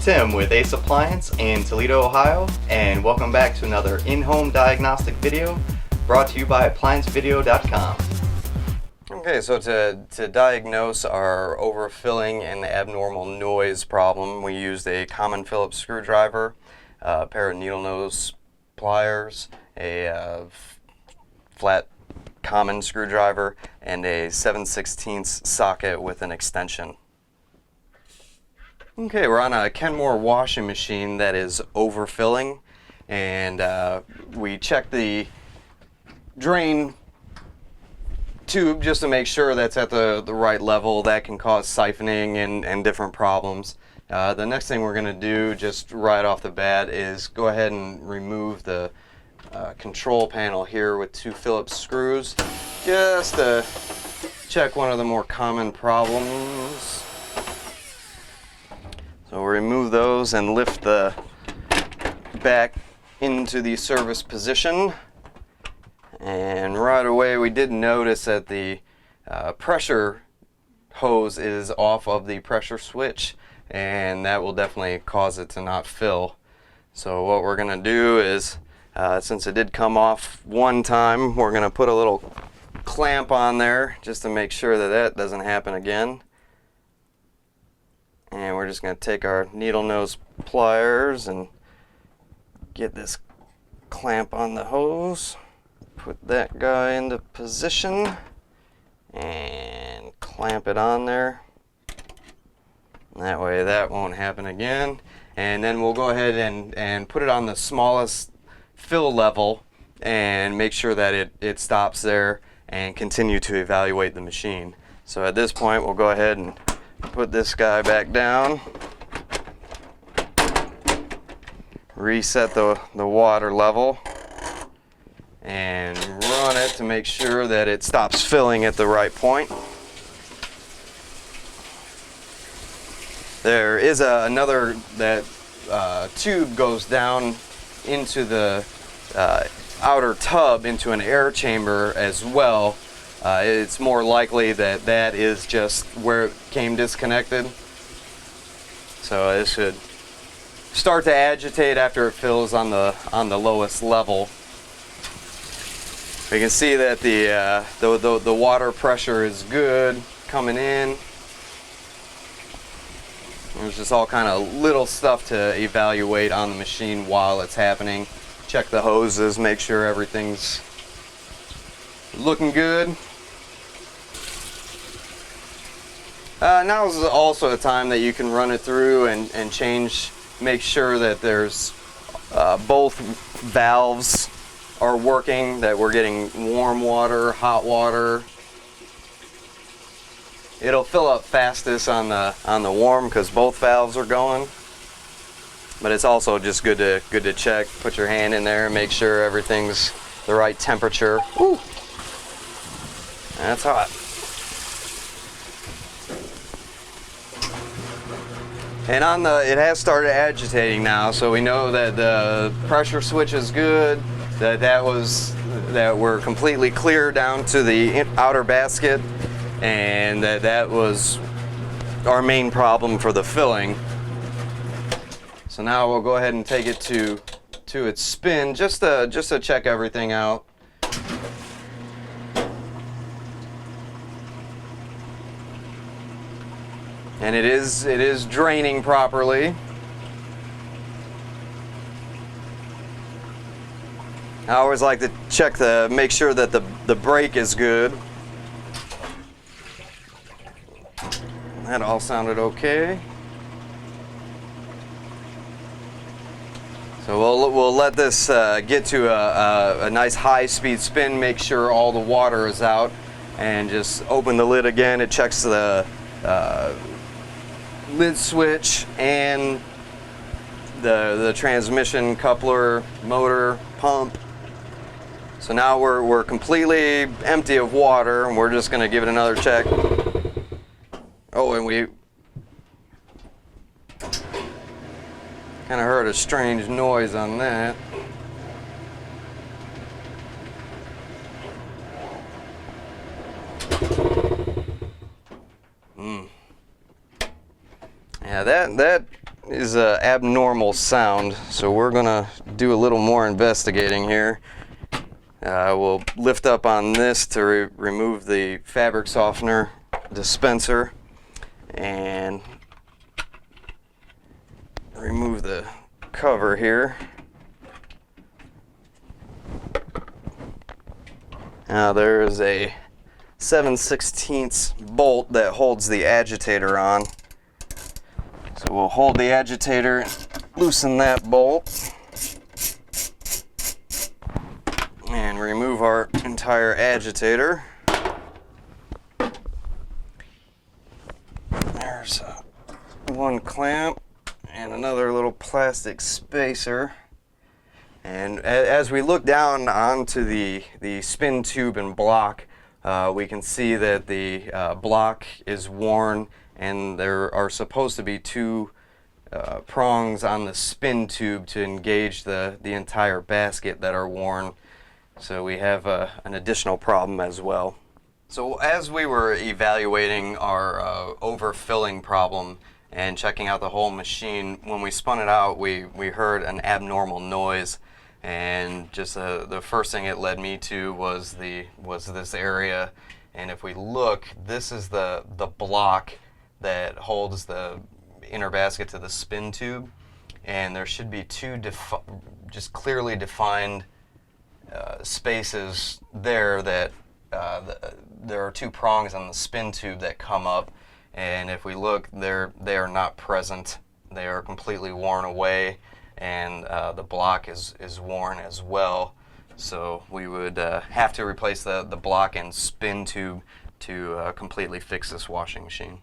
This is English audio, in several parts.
Tim with Ace Appliance in Toledo, Ohio, and welcome back to another in-home diagnostic video brought to you by ApplianceVideo.com. Okay, so to diagnose our overfilling and abnormal noise problem, we used a common Phillips screwdriver, a pair of needle nose pliers, a flat common screwdriver, and a 7/16 socket with an extension. Okay, we're on a Kenmore washing machine that is overfilling, and we checked the drain tube just to make sure that's at the right level. That can cause siphoning and different problems. The next thing we're going to do just right off the bat is go ahead and remove the control panel here with 2 Phillips screws just to check one of the more common problems. So we'll remove those and lift the back into the service position. And right away we did notice that the pressure hose is off of the pressure switch, and that will definitely cause it to not fill. So what we're going to do is, since it did come off one time, we're going to put a little clamp on there just to make sure that that doesn't happen again. And we're just going to take our needle nose pliers and get this clamp on the hose. Put that guy into position and clamp it on there. That way that won't happen again. And then we'll go ahead and put it on the smallest fill level and make sure that it stops there and continue to evaluate the machine. So at this point we'll go ahead and put this guy back down, reset the water level, and run it to make sure that it stops filling at the right point. There is another that tube goes down into the outer tub into an air chamber as well. It's more likely that that is just where it came disconnected. So it should start to agitate after it fills on the lowest level. We can see that the water pressure is good coming in. There's just all kind of little stuff to evaluate on the machine while it's happening. Check the hoses, make sure everything's looking good. Now is also a time that you can run it through and change, make sure that there's both valves are working, that we're getting warm water, hot water. It'll fill up fastest on the warm because both valves are going. But it's also just good to check. Put your hand in there and make sure everything's the right temperature. Woo! That's hot. And it has started agitating now, so we know that the pressure switch is good, that we're completely clear down to the outer basket, and that was our main problem for the filling. So now we'll go ahead and take it to its spin just to check everything out. And it is draining properly. I always like to make sure that the brake is good. That all sounded okay. So we'll let this get to a nice high-speed spin. Make sure all the water is out, and just open the lid again. It checks the lid switch and the transmission, coupler, motor, pump. So now we're completely empty of water, and we're just going to give it another check. Oh, and we kind of heard a strange noise on that. Yeah, that is an abnormal sound, so we're gonna do a little more investigating here. We'll lift up on this to remove the fabric softener dispenser and remove the cover here. Now there is a 7/16 bolt that holds the agitator on. So we'll hold the agitator and loosen that bolt and remove our entire agitator. There's one clamp and another little plastic spacer. And as we look down onto the spin tube and block, we can see that the block is worn, and there are supposed to be two prongs on the spin tube to engage the entire basket that are worn. So we have an additional problem as well. So as we were evaluating our overfilling problem and checking out the whole machine, when we spun it out, we heard an abnormal noise. And just the first thing it led me to was this area. And if we look, this is the block that holds the inner basket to the spin tube, and there should be two just clearly defined spaces there that there are two prongs on the spin tube that come up, and if we look, they are not present. They are completely worn away, and the block is worn as well. So we would have to replace the block and spin tube to completely fix this washing machine.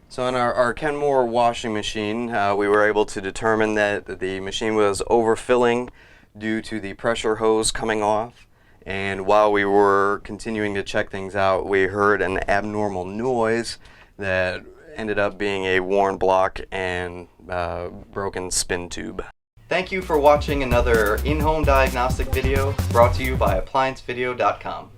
So on our Kenmore washing machine, we were able to determine that the machine was overfilling due to the pressure hose coming off. And while we were continuing to check things out, we heard an abnormal noise that ended up being a worn block and broken spin tube. Thank you for watching another in-home diagnostic video brought to you by ApplianceVideo.com.